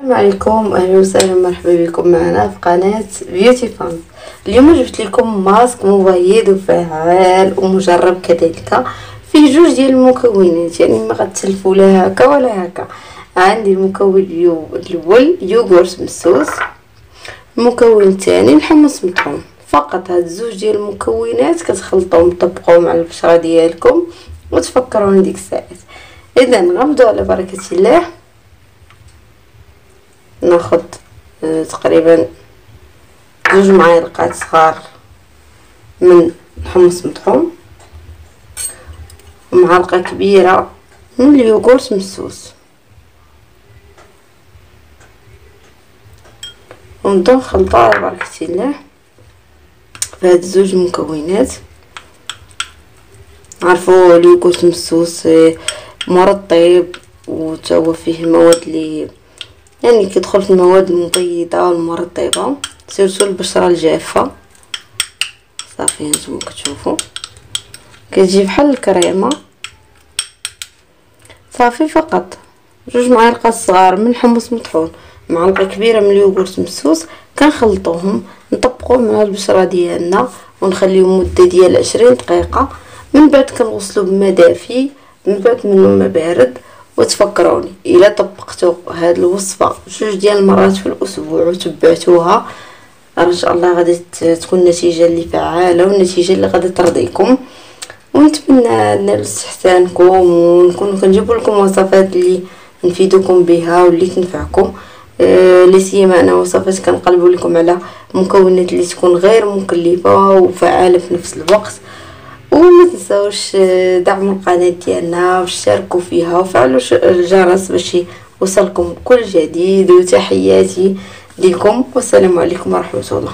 السلام عليكم، اهلا وسهلا، مرحبا بكم معنا في قناه بيوتي فان. اليوم جبت لكم ماسك مبيض وفعال ومجرب كذلك فيه جوج ديال المكونات، يعني ما غتسلفوا لا هكا ولا هكا. عندي المكون الاول يوغورت مسوس، المكون الثاني الحمص مطحون. فقط هاد الزوج ديال المكونات كتخلطوهم تطبقوهم على البشره ديالكم وتفكروني ديك الساعات. اذا غنبداو على بركه الله. ناخذ تقريبا 2 معالق صغار من الحمص مطحون ومعلقه كبيره من اليوغورت مسوس، ونبداو نخلطوا على بركه الله في هاد الزوج مكونات. عرفوا اليوغورت مسوس مرطب وتا هو فيه المواد اللي يعني كيدخل في المواد المبيضه والمرطبه، سيرتو البشره الجافه. صافي هانتوما كتشوفوا كتجي بحال الكريمه. صافي فقط 2 معالق صغار من الحمص مطحون، معلقه كبيره من اليوغورت مسوس، كنخلطوهم نطبقوهم على البشره ديالنا ونخليهم مده ديال 20 دقيقه. من بعد كنغسلو بما دافي، من بعد منه ما بارد. وتفكروني الا طبقتوا هذه الوصفه 2 ديال المرات في الاسبوع وتبعتوها، ان شاء الله غادي تكون النتيجه اللي فعاله والنتيجه اللي غادي ترضيكم. ونتمنى نال استحسانكم ونكون كنجيب لكم وصفات اللي نفيدكم بها واللي تنفعكم. لي سيما انا وصفات كنقلب لكم على مكونات اللي تكون غير مكلفه وفعاله في نفس الوقت. وما تنساوش دعموا القناه ديالنا واشتركوا فيها وفعلوا الجرس باش يوصلكم كل جديد. وتحياتي لكم والسلام عليكم ورحمه الله.